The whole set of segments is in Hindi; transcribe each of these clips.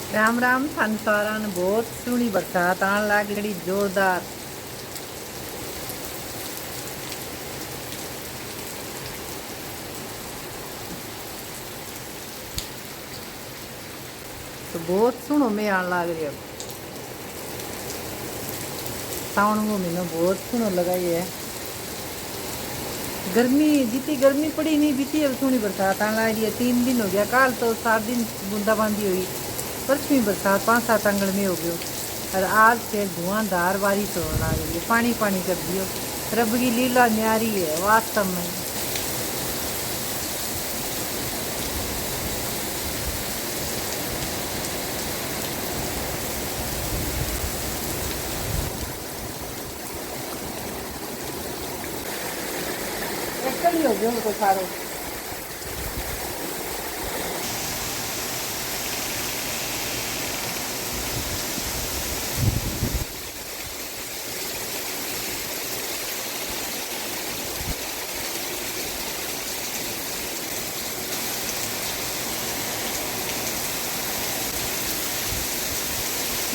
राम राम थान सारा ने बहुत सोहनी बरसात आन लग गई जोरदार। तो बहुत सोहनो में आन लग रही है। सावन को महीनो बहुत सोहनो लगाई है। गर्मी जितनी गर्मी पड़ी नहीं बीती अब सोहनी बरसात आने लग रही है। 3 दिन हो गया, कल तो 7 दिन बूंदाबांदी हुई, परसों बरसात 5-7 आंगड़ में हो गयो और आज फिर धुआंधार बारिश होने लग रही है। पानी पानी कर दियो। रब की लीला न्यारी है वास्तव में। एक्चुअली हो गयो उनको सारो।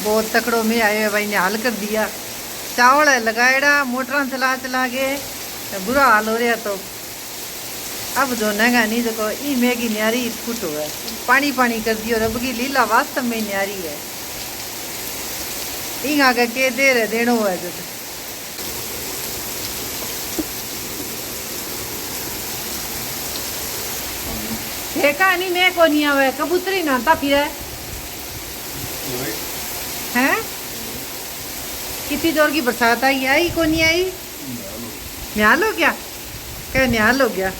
बहुत तकड़ो में आयो है भाई ने हाल कर दिया। चावल है लगाएड़ा मोटर चला चला के बुरा हाल हो रहा। तो अब जो नंगा नहीं देखो ई मैगी न्यारी फुट है। पानी पानी कर दियो। रब की लीला वास्तव में न्यारी है। इंग आगे के दे रहे देनो है जब देखा नहीं मैं को नहीं आवे कबूतरी नहाता फिर है। कितनी जोर की बरसात आई को नहीं आई। न्याल हो गया क्या न्याल हो गया।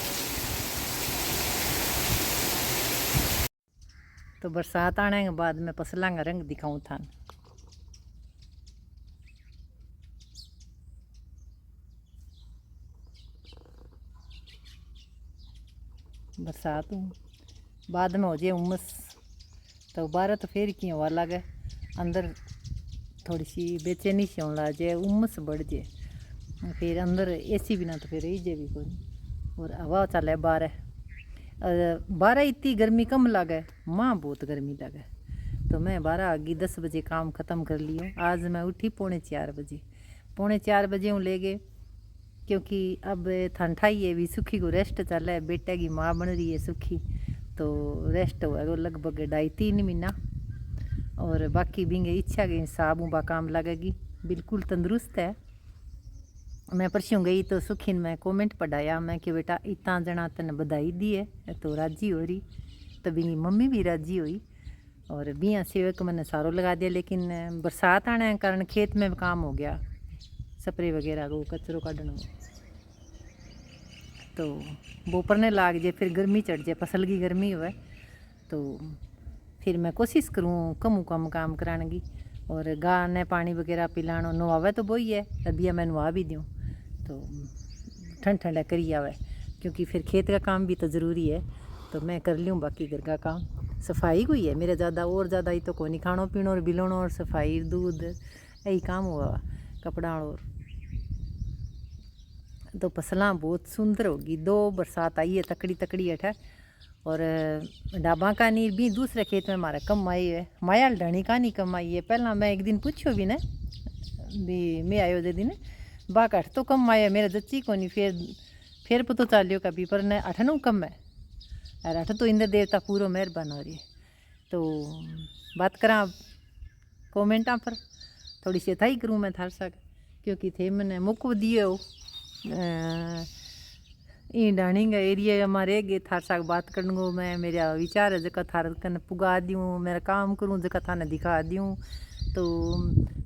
तो बरसात आने के बाद मैं फसलों का रंग दिखाऊं था। बरसात बाद में हो जाए उमस तो बाहर तो फिर की हवा लगे अंदर थोड़ी सी बेचैनी सी होने लग जाए उमस बढ़ जाए फिर अंदर एसी बिना तो फिर रही जाए भी कोई। और हवा चले बारह इतनी गर्मी कम लगे माँ बहुत गर्मी लगे। तो मैं 12 आगे 10 बजे काम ख़त्म कर लियो। आज मैं उठी 3:45 बजे हूँ ले गए क्योंकि अब ठंडाई है भी सुखी को रेस्ट चल है। बेटे की माँ बन रही है सुखी तो रेस्ट हुआ वो लगभग 2.5-3 महीना। और बाकी बिंगे इच्छा के हिसाब बा काम लगेगी बिल्कुल तंदुरुस्त है। मैं परसों गई तो सुखी ने मैं कमेंट पढ़ाया मैं कि बेटा इतना जना तेने बधाई दी है तो राजी हो रही। तो बिंगी मम्मी भी राजी हुई और बिया सेवक मैंने सारो लगा दिया। लेकिन बरसात आने के कारण खेत में काम हो गया स्प्रे वगैरह को कचरों काटने तो बोपरने लाग जाए फिर गर्मी चढ़ जाए फसल की गर्मी हुए। तो फिर मैं कोशिश करूँ कम काम कराने की और गाय ने पानी वगैरह पिलानो नहावे तो वही है अभी मैं नहा भी दूँ तो ठंड ठंडा करी आवे क्योंकि फिर खेत का काम भी तो ज़रूरी है। तो मैं कर लूँ बाकी घर का काम सफाई को ही है मेरा ज़्यादा और ज़्यादा ही तो कोई नहीं खानो पीनो और बिलोनो और सफाई दूध यही काम हुआ कपड़ा और। तो फसलां बहुत सुंदर होगी 2 बरसात आई है तकड़ी तकड़ी अठ और डाबा का नीर भी दूसरे खेत में हमारा कम आई है। मायाल ढणी का नहीं कम आई है। पहला मैं एक दिन पूछो भी ने भी मैं आयो दे दिन बाक अठ तो कम आया मेरे जच्ची को नहीं फिर पता चलियो कभी पर ने अठनों कम है और अठ तो इंद्र देवता पूरा मेहरबान हो रही है। तो बात करा कमेंटा पर थोड़ी सी थाई करूँ मैं थार सक क्योंकि थे मैंने मुक दिए हो ई डाणी का एरिया हमारे गे थार साग बात करने को मैं मेरा विचार है जगह थार कन पुगा दूँ मेरा काम करूँ जगह थाने दिखा दूँ। तो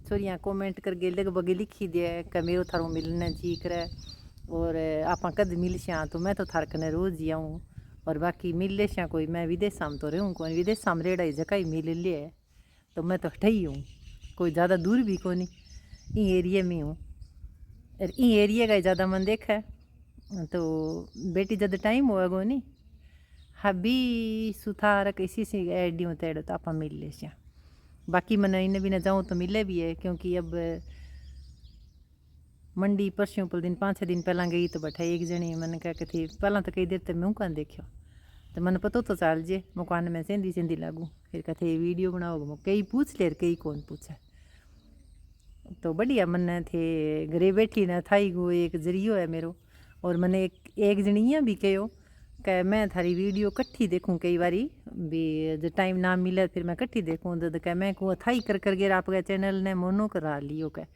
छोरियाँ कमेंट करके लगभग लिखी दे कि मेरो थारो मिलने जी करे और आप कद मिल श्या तो मैं तो थार कने रोज ही आऊँ और बाकी मिल ले श्या कोई मैं विदेश में तो रहूँ कौन विदेश में रेड़ा ही जगह ही मिल लिया है तो मैं तो हट ही हूँ कोई ज़्यादा दूर भी को नहीं ई एरिया में हूँ और ई एरिया का ज़्यादा मन देखा है। तो बेटी जब टाइम होएगो नहीं हबी सुथार किसी से एडी होते तो आप मिल ले श्या बाकी मैंने इन्हें भी न जाऊँ तो मिले भी है क्योंकि अब मंडी परसों पर दिन 5-6 दिन पहला गई तो बैठा एक जनी मैंने कहा कि थी पहला तो कई देर तक मैं कहाँ देखो तो मन पतो तो चल जे मुकान में सेंधी सेंधी लागू फिर कथे वीडियो बनाओगे कई पूछ ले कई कौन पूछे। तो बढ़िया मन थे घरे बैठी ना थाई गो एक जरियो है मेरो। और मैंने एक जनिया भी कहो कि मैं थारी वीडियो कट्ठी देखूं कई बारी भी जो टाइम ना मिले फिर मैं कट्ठी देखूं तो कह मैं को थाई कर करके आपके चैनल ने मोनो करा लियो कह।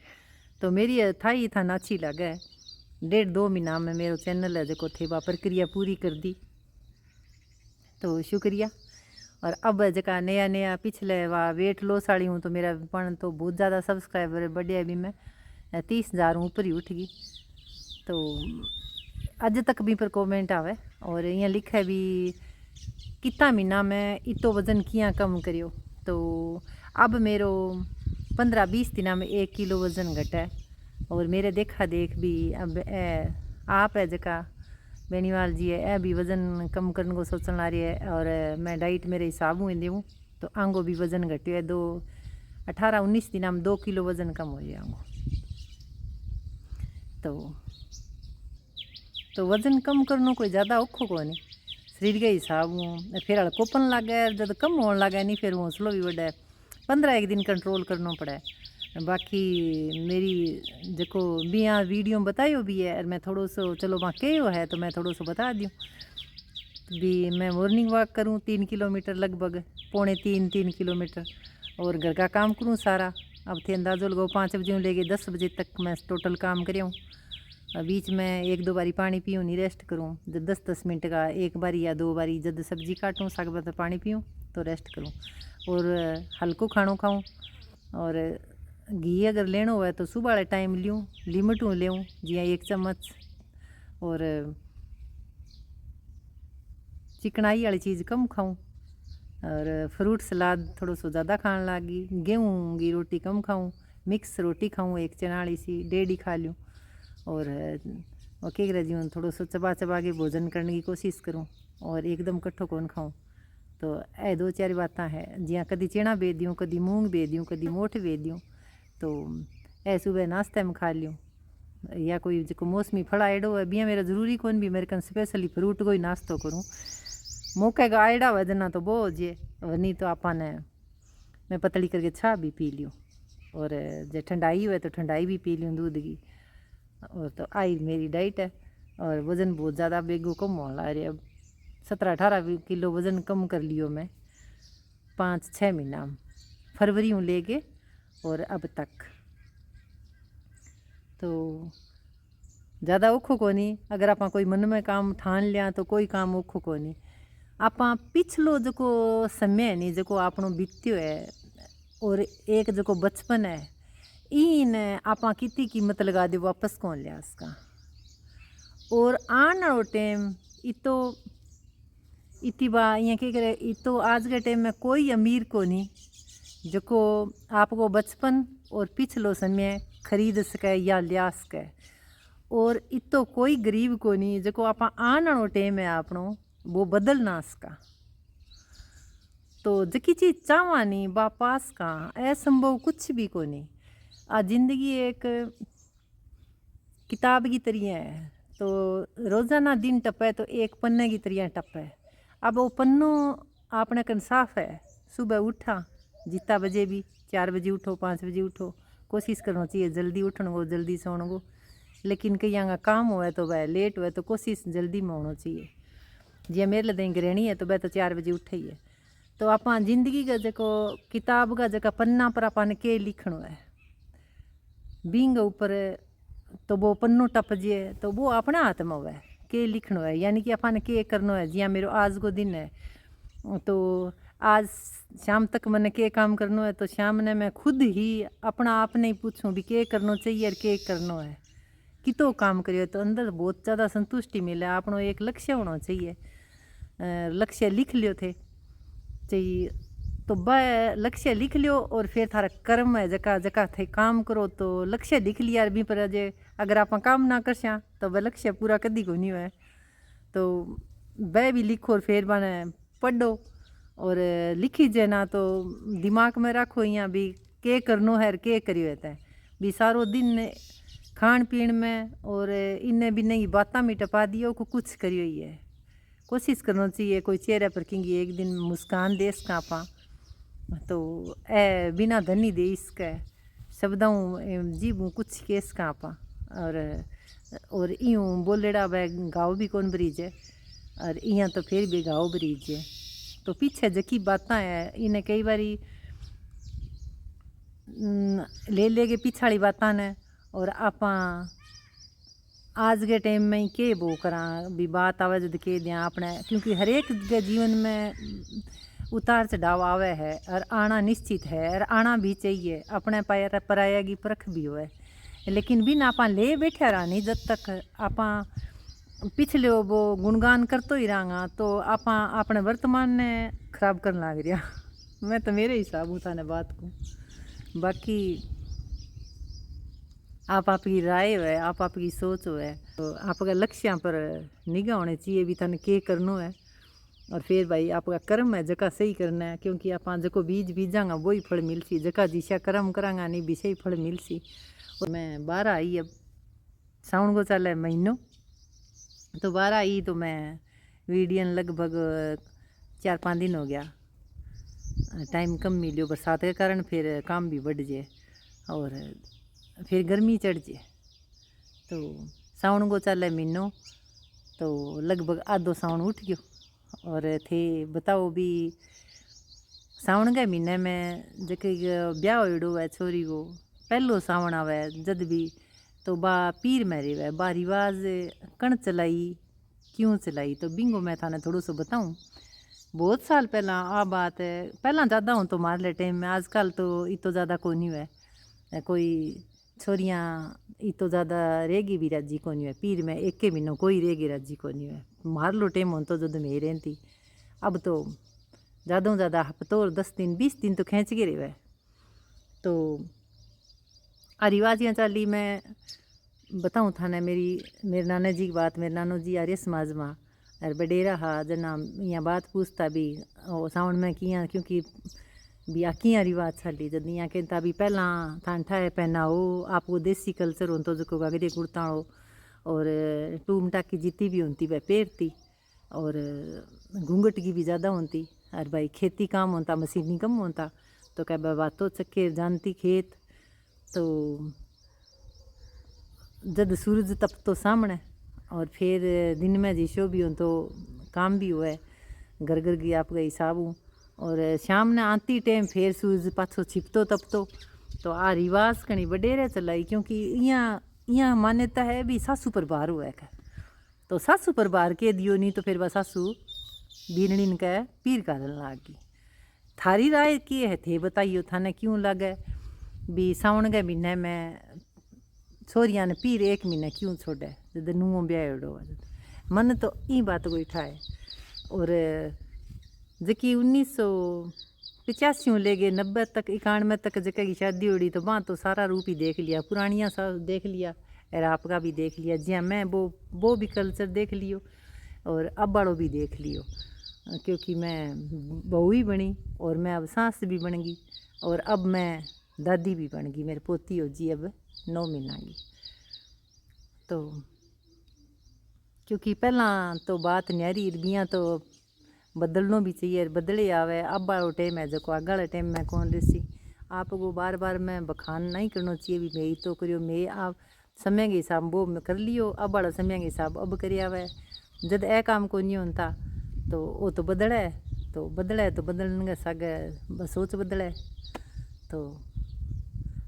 तो मेरी थाई था ना अच्छी लगे 1.5-2 महीना में मेरो चैनल है जो थे वह प्रक्रिया पूरी कर दी तो शुक्रिया। और अब जका नया नया पिछले वाह वेट लॉस वाली हूँ तो मेरा पण तो बहुत ज़्यादा सब्सक्राइबर बढ़िया भी मैं 30,000 ऊपर ही उठ गई। तो अज तक भी पर कमेंट आवे और यहाँ लिखे भी कितना महीना में इतो वजन किया कम करियो। तो अब मेरो 15-20 दिना में 1 किलो वजन घटा है। और मेरे देखा देख भी अब आप है जका बेनीवाल जी है भी वजन कम करने को सोचने ला रही है। और मैं डाइट मेरे हिसाब हुए दूँ तो आंगो भी वजन घटे है 18-19 दिना में 2 किलो वजन कम हो जाएंगो। तो वजन कम करना कोई ज़्यादा औखो को नहीं शरीर के हिसाब हूँ फिर हड़कोपन लगे जब कम होने लगे नहीं फिर हौसलो भी बढ़े 15 दिन कंट्रोल करना पड़े। बाकी मेरी जो भी यहाँ वीडियो बतायो भी है और मैं थोड़ो सो चलो वहाँ कहो है तो मैं थोड़ो सो बता दूँ भी मैं मॉर्निंग वॉक करूँ 3 किलोमीटर लगभग 2.5-3 किलोमीटर और घर का काम करूँ सारा। अब थे अंदाज़ो लगाओ 5 बजे लेके 10 बजे तक मैं टोटल काम करूँ। बीच में 1-2 बारी पानी पीऊँ नहीं रेस्ट करूँ जब 10-10 मिनट का 1 बारी या 2 बारी जब सब्जी काटूँ साग बता पानी पीऊँ तो रेस्ट करूँ। और हल्को खानों खाऊँ और घी अगर लेना हो तो सुबह वाले टाइम लूँ लिमिट हूँ लेऊँ जिया 1 चम्मच। और चिकनाई वाली चीज़ कम खाऊँ और फ्रूट सलाद थोड़ा सो ज़्यादा खाने लगी। गेहूँ की रोटी कम खाऊँ मिक्स रोटी खाऊँ 1 चना वाली सी डेढ़ी खा लूँ। और क्या कर जीवन थोड़ा सो चबा चबा के भोजन करने की कोशिश करूँ और एकदम कट्ठो कौन खाऊँ। तो ए 2-4 बातें है जियाँ कदी चना बेच दूँ कदी मूंग बेच दूँ कदी मोठ बेच दूँ तो ए सुबह नाश्ते में खा लूँ। या कोई जो मौसमी फल आएडो है बिया मेरा जरूरी कौन भी मेरे कन स्पेशली फ्रूट को ही नाश्तो करूँ मौके का आएडा वजना तो वो जे नहीं तो आपने मैं पतली करके छा भी पी लूँ। और जो ठंडाई हुए तो ठंडाई भी पी लूँ दूध की। और तो आई मेरी डाइट है। और वज़न बहुत ज़्यादा बेगो कम होने लग रहा है। अब 17-18 किलो वज़न कम कर लियो मैं 5-6 महीना फरवरी हूँ लेके और अब तक। तो ज़्यादा औखो को नहीं अगर आप कोई मन में काम ठान लिया तो कोई काम औखो को नहीं। आप पिछलो जो समय है नहीं जो आपनो बीत्यो है और एक जो बचपन है इन आप कितनी कीमत लगा दे वापस कौन लिया इसका। और आने वाला टाइम इतो इतनी बार यहाँ क्या करे इतो आज के टाइम में कोई अमीर को नहीं जो आपको बचपन और पिछलो समय खरीद सके या लिया सके। और इतो कोई गरीब को नहीं जो आप आने वाला टाइम है आपनो वो बदल ना सका। तो जकी चीज़ चाहवा नहीं वापस का असंभव कुछ भी को नहीं। आ जिंदगी एक किताब की तरह है तो रोज़ाना दिन टपे तो एक पन्ने की तरह टपे। अब वो पन्नो आपने कन साफ है सुबह उठा जितना बजे भी 4 बजे उठो 5 बजे उठो कोशिश करना चाहिए जल्दी उठने को जल्दी सोने को। लेकिन कई का काम हुआ तो वह लेट हुआ तो कोशिश जल्दी में होना चाहिए। जी मेरे लिए देंगे रहनी है तो वह तो 4 बजे उठे ही है। तो आप जिंदगी का जो किताब का जो पन्ना पर अपन के लिखना है बींग ऊपर तो वो पन्नो टप जे तो वो अपने हाथ में हुआ है के लिखना है यानी कि अपन के करना है। जिया मेरे आज को दिन है तो आज शाम तक मैंने के काम करना है तो शाम ने मैं खुद ही अपना आप नहीं पूछूं भी के करना चाहिए और के करना है कितो काम करियो तो अंदर बहुत ज़्यादा संतुष्टि मिले। आपनो एक लक्ष्य होना चाहिए लक्ष्य लिख लियो थे चाहिए तो वह लक्ष्य लिख लियो और फिर थारा कर्म है जका जका थे काम करो तो लक्ष्य लिख लिया भी पर अजय अगर आप काम ना कर सया तो वह लक्ष्य पूरा कदी को नहीं हुआ। तो वह भी लिखो और फिर बने पढ़ो और लिखी जे ना तो दिमाग में रखो यहाँ भी के करनो है के करियो है भी सारो दिन खान पीन में और इन्हें भी नई बातें में टपा दियो को कुछ करियो ही है कोशिश करना चाहिए कोई चेहरे पर किंगी एक दिन मुस्कान दे इसका आपा तो ए बिना धनी दे इसका शब्दों जीबू कुछ के इसका आपा और यूँ बोलेड़ा वह गाँव भी कौन ब्रिज है और इं तो फिर भी गाँव ब्रिज है तो पीछे जकी बातें है इन्हें कई बारी ले के पिछाड़ी बातां ने और आपा आज के टाइम में के वो करा भी बात आवे जद के दिया अपने क्योंकि हर एक के जीवन में उतार चढ़ाव आवे है और आना निश्चित है और आना भी चाहिए अपने पैर पर आएगी परख भी होए लेकिन बिन आपा ले बैठे रहा नहीं जब तक आपा पिछले वो गुणगान करते ही रहा तो आपा अपने वर्तमान ने खराब करने लग रहा मैं तो मेरे हिसाब था ने बात को बाकी आप आपकी राय है आप आपकी सोच है तो आपका लक्ष्य पर निगाह होने चाहिए भी थाने के करना है और फिर भाई आपका कर्म है जका सही करना है क्योंकि आप जो बीज बीजांगा वही फल मिलसी जका जिसा कर्म करांगा नहीं भी सही फल मिलसी और मैं 12 आई अब साउन को चल है महीनों तो 12 आई तो मैं वीडियन लगभग 4-5 दिन हो गया टाइम कम मिलियो बरसात के कारण फिर काम भी बढ़ जाए और फिर गर्मी चढ़ जाए तो सावन को चल है महीनों तो लगभग आधो सावन उठ गयो और थे बताओ भी सावन के महीने में जके ब्याह होड़ो है छोरी को पहलो सावन आवे जद भी तो बा पीर मेरी वह बा रिवाज कण चलाई क्यों चलाई तो बिंगो मैं थाने थोड़ा सा बताऊँ बहुत साल पहला आ बात है पहला ज़्यादा हूँ तो मारले टाइम में आजकल तो इतो ज़्यादा को नहीं है कोई छोरियाँ इतो ज़्यादा रेगी भी राजी को नहीं है पीर में एक के महीनों कोई रेगी राजी को नहीं है मार लो टाइम हो तो जद में रहती अब तो ज़्यादा ज़्यादा हफ्तों और 10 दिन 20 दिन तो खींच के रहे तो आ रिवाजियाँ चाली मैं बताऊँ था ना मेरे नाना जी की बात मेरे नानो जी आर्य समाज में और बडेरा हा जना यहाँ बात पूछता भी साउंड में किया क्योंकि भी किया रिवाज छाली जब यहाँ कहता भी पहला थान ठाए पहनाओ आपको देसी कल्चर हो तो जो घाघरे कुर्ता हो और टूम टाकी जितनी भी होती वह पेरती और घूंघट की भी ज़्यादा होती और भाई खेती काम होता मशीनी कम होता तो क्या बातों चक्के जानती खेत तो जब सूरज तप तो सामने और फिर दिन में जिसो भी हो तो काम भी हुआ है घर घर की आपका हिसाब हूँ और शाम ने आती टाइम फिर सूरज पाछो छिपतो तपतो तो आ रिवाज कहीं वडेरे चलाई क्योंकि यहाँ मान्यता है भी सासू पर बार हुआ है तो सासू पर बार के दियो नहीं तो फिर वह सासू बीनड़ीन का पीर कालन लागी थारी राय की है थे बताइयो थाने क्यों लगे भी सावन के महीने में छोरिया ने पीर एक महीने क्यों छोड़े जब नूह ब्याह मन तो ई बात कोई ठाए और जबकि 1985 ले गए 90 तक 91 तक जगह की शादी उड़ी तो वहाँ तो सारा रूप ही देख लिया पुरानिया सब देख लिया और आपका भी देख लिया जी हाँ मैं वो भी कल्चर देख लियो और अब वालों भी देख लियो क्योंकि मैं बहू ही बनी और मैं अब सास भी बन गई और अब मैं दादी भी बन गई मेरी पोती हो जी अब 9 महीना की तो क्योंकि पहला तो बात न्यारी इर्बियाँ तो बदलना भी चाहिए बदले आवे अब वालो टाइम है जो आगे वाले टाइम में कौन रही आपको बार बार मैं बखान नहीं करना चाहिए भी मैं तो करियो मैं आप समय के हिसाब वो कर लियो अब वाला समय के हिसाब अब कर आवे जब ए काम को नहीं होता तो वो तो बदले तो बदलने का सगे बस सोच बदले तो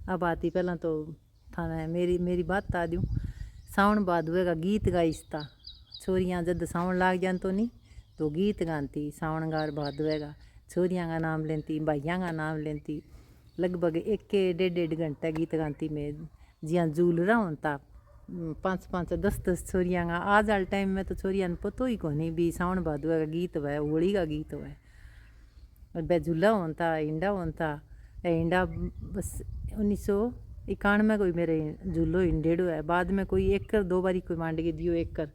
अब आती पहला तो थाने मेरी बात बता दूँ सावन भादवे का गीत गाइसता छोरियाँ जब सावन लाग जान तो नहीं तो गीत गाती सावनगार भादवे का छोरियाँ का नाम लेती भाइयों का नाम लेती लगभग 1-1.5 घंटा गीत गाती में जिया झूल रहा होता 5-5 10-10 छोरियाँ का आज वाले टाइम में तो छोरियाँ ने पतो ही को नहीं भी सावन भादवे का गीत हुआ होली का गीत हुआ और वह झूला होता इंडा होता इंडा बस 1991 कोई मेरे झूलो इंडेड़ो है बाद में कोई 1-2 बारी कोई मांड के दियो 1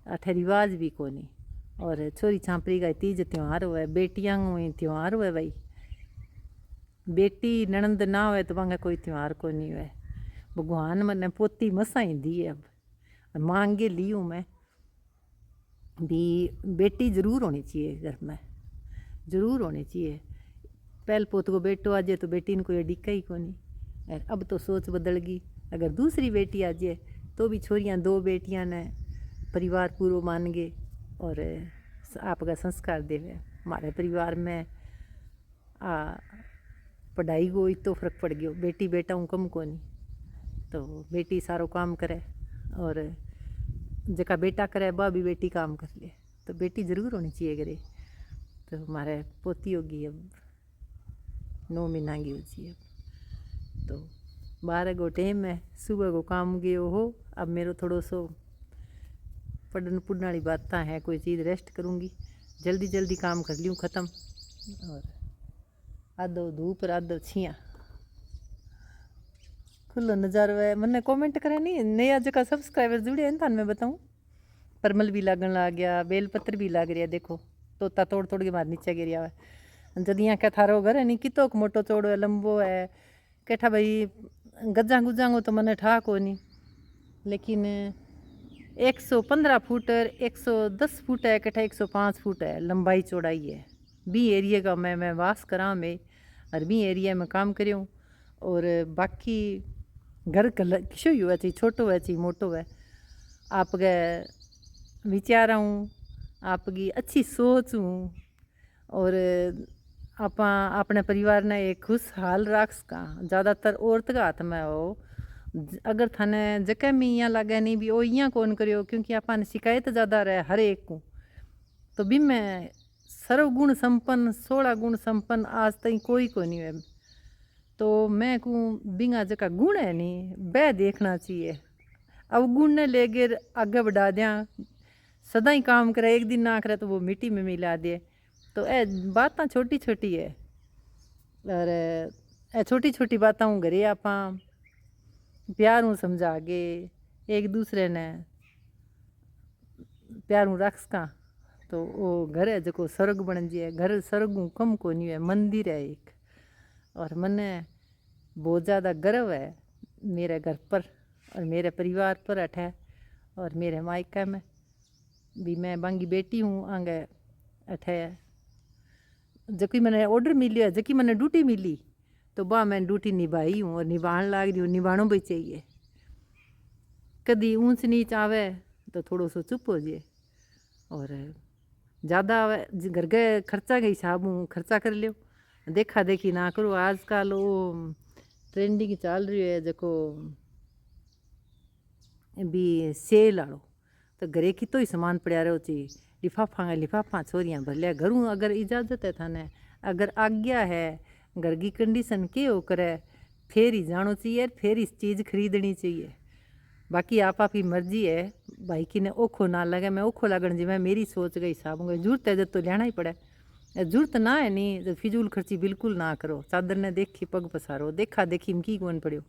अठे रिवाज भी को नहीं और छोरी छापरी का तीज त्यौहार हुआ है बेटियाँ त्यौहार हुआ है भाई बेटी ननंद ना हुए तो वहाँ कोई त्यौहार को नहीं हुआ भगवान मैंने पोती मसा ही दी है अब मांगे ली हूँ मैं भी बेटी ज़रूर होनी चाहिए घर में, ज़रूर होनी चाहिए। पहल पोत को बेटो आ जाए तो बेटी ने कोई डिक्का ही कोनी। और अब तो सोच बदल गई, अगर दूसरी बेटी आ जाए तो भी छोरियाँ 2 बेटियां ने परिवार पूरा मान गए और आपका संस्कार देवे। हमारे परिवार में पढ़ाई को इतो फर्क पड़ गयो, बेटी बेटा हूँ कम को नहीं। तो बेटी सारो काम करे और जका बेटा करे वह भी बेटी काम कर ले, तो बेटी ज़रूर होनी चाहिए करे। तो हमारे पोती होगी अब 9 महीना की हो चाहिए। तो 12 को टाइम है, सुबह को काम गयो हो। अब मेरे थोड़ो सो पढ़न पुढ़न वाली बात है, कोई चीज़ रेस्ट करूँगी, जल्दी जल्दी काम कर लियूँ ख़त्म। और आधो धूप आधो छियाँ खुलो नज़ारो है। मैंने कमेंट करे नहीं, नया जगह सब्सक्राइबर जुड़े हैं थान मैं बताऊँ। परमल भी लागन लग गया, बेलपत्र भी लाग रहा, देखो तोता तोड़ तोड़ के मार नीचे गिरिया है। जद यहाँ क्या थारो घर है नहीं कितो मोटो चौड़ो है, लंबो है, कैठा भाई गजा गुजांगो तो मैंने ठा को नहीं, लेकिन 115 फुट 110 फुट है, कैठा 105 फुट है लंबाई चौड़ाई है। बी एरिया का मैं वास करा में और बी एरिया में काम करूँ। और बाकी घर किशो ही हुआ चाहिए, छोटो है चाहिए मोटो है, आपके विचार हूँ, आपकी अच्छी सोच हूँ और आप अपने परिवार ने एक खुशहाल रख सका। ज़्यादातर औरत का हाथ में हो, अगर थाने जगह में यहाँ लगे नहीं भी वो यहाँ कौन करियो, क्योंकि अपन शिकायत ज़्यादा रहे हर एक को। तो भी मैं सर्वगुण संपन्न 16 गुण संपन्न आज तक कोई को नहीं है। तो मैं कहूँ बिंगा जका गुण है नहीं वह देखना चाहिए, अब गुण ने लेके आगे बढ़ा दिया, सदा ही काम करे, एक दिन ना करे तो वो मिट्टी में मिला दे। तो ए बातें छोटी छोटी है और ए छोटी छोटी बातों घरे आप प्यार हूँ समझा के एक दूसरे ने प्यार हूँ रख सका, तो वो घर है जो स्वर्ग बन जाए। घर स्वर्ग हूँ कम को नहीं है, मंदिर है एक। और मने बहुत ज़्यादा गर्व है मेरे घर पर और मेरे परिवार पर अठे और मेरे मायका में भी। मैं बांगी बेटी हूँ आगे अठे जबकि मैंने ऑर्डर मिली है, जबकि मैंने ड्यूटी मिली तो वह मैं ड्यूटी निभाई हूँ और निभाने लाग रही हूँ, निभाना भी चाहिए। कभी ऊंच नीच आवे तो थोड़ो सो चुप हो जाए और ज़्यादा आवे घर के खर्चा के हिसाब हूँ खर्चा कर लियो, देखा देखी ना करो। आजकल वो ट्रेंडिंग चल रही है जो भी सेल आलो, तो घरे की तो ही सामान पड़ा रहो चाहिए, लिफाफा छोरियाँ भर लिया घरों। अगर इजाज़त है थाने, अगर आज्ञा है, घर की कंडीशन के हो करे फिर ही जानो चाहिए, फिर इस चीज़ खरीदनी चाहिए। बाकी आप की मर्जी है, भाई की ने ओखो ना लगे, मैं ओखो लगन जी मैं मेरी सोच के हिसाब होंगे। जरूरत है जब तो लेना ही पड़े, जरूरत ना है नहीं तो फिजूल खर्ची बिल्कुल ना करो। चादर ने देखी पग पसारो, देखा देखी में की कौन पड़ो,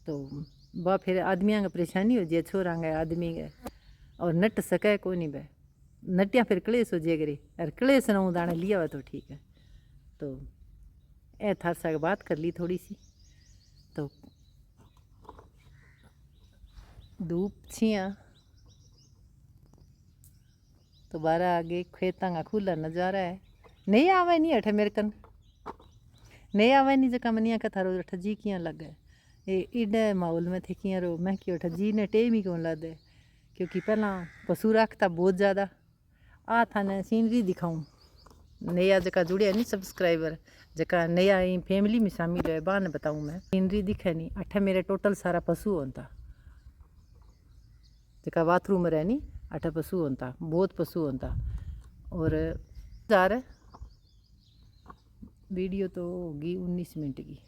तो वह फिर आदमियों का परेशानी हो जाए, छोरा गए आदमी गए और नट सके को नहीं बे नटिया फिर कलेश हो जाए करे, अरे कलेश ना दाने लिया हुआ तो ठीक है। तो ए थार सा बात कर ली थोड़ी सी। तो धूप छिया तो बारह आगे खेता का खुला नज़ारा है। नहीं आवे नहीं अठे मेरे कन नहीं आवे नहीं जका मनिया का थारो अठ जी किया लगे ये इडे माहौल में थे किया रो। मैं क्यों अठ जी ने टेम ही कौन ला दे, क्योंकि पहला पशु रखता बहुत ज़्यादा। आ थाने सीनरी दिखाऊँ नया जका जुड़े नहीं सब्सक्राइबर, जका नया ही फैमिली में शामिल है, बाने बताऊँ मैं सीनरी दिखे नहीं। अठे मेरे टोटल सारा पशु होता, जका बाथरूम रहे नहीं अठे पशु होता, बहुत पशु होता। और जार वीडियो तो होगी 19 मिनट की।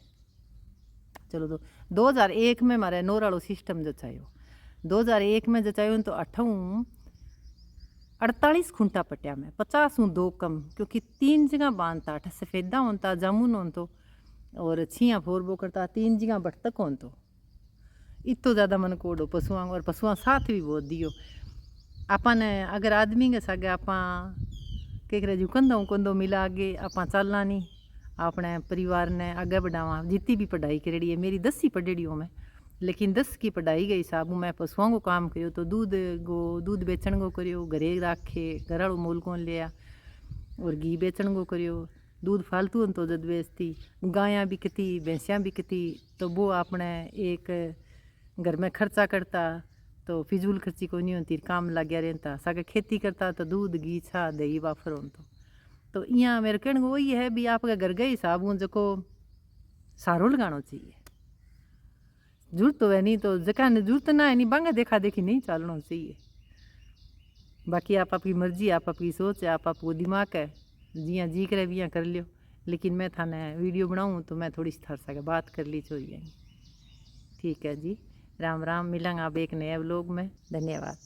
चलो 2001 में मारे नोर वालों सिस्टम जचायो, 2001 में जचायो तो 48 खूंटा पटिया में 50 हूँ 2 कम, क्योंकि 3 जगह बांधता, अठ सफ़ेदा होता जामुन हों तो और छियाँ फोरबो करता, 3 जगह बटतक हों तो इतो ज़्यादा मन कोडो पशुआ और पशुआ साथ भी बहुत दियो। अपन अगर आदमी के सागे आप के कंधों कंधों मिला के आप चलना नहीं, अपने परिवार ने आगे बढ़ावा। जितनी भी पढ़ाई करेड़ी है मेरी 10वीं पढ़ेड़ी हूँ मैं, लेकिन 10 की पढ़ाई के हिसाब मैं पशुओं को काम करियो तो दूध बेचण को करियो, घरे राखे, घर वालों मोल कौन लिया, और घी बेचण को करियो। दूध फालतू तो जद बेचती, गायां बिकती, भैंसियाँ बिकती, तो वो अपने एक घर में खर्चा करता, तो फिजूल खर्ची को नहीं होती, काम लग गया रहता। सागे खेती करता तो दूध घी छा दही वाफर हो। तो यहाँ मेरे कहने को वही है भी आपके घर के हिसाब हूँ जो सारो लगाना चाहिए। जरूरत तो है नहीं तो जगह जरूरत ना है नहीं बांगा देखा देखी नहीं चलना चाहिए। बाकी आप आपकी मर्जी, आप आपकी सोच है, आप आपको दिमाग है, जियाँ जी करे भी कर लियो। लेकिन मैं थाने वीडियो बनाऊँ तो मैं थोड़ी सी थर सके बात कर ली चाहिए। ठीक है जी, राम राम, मिलेंगे आप एक नए व्लॉग में। धन्यवाद।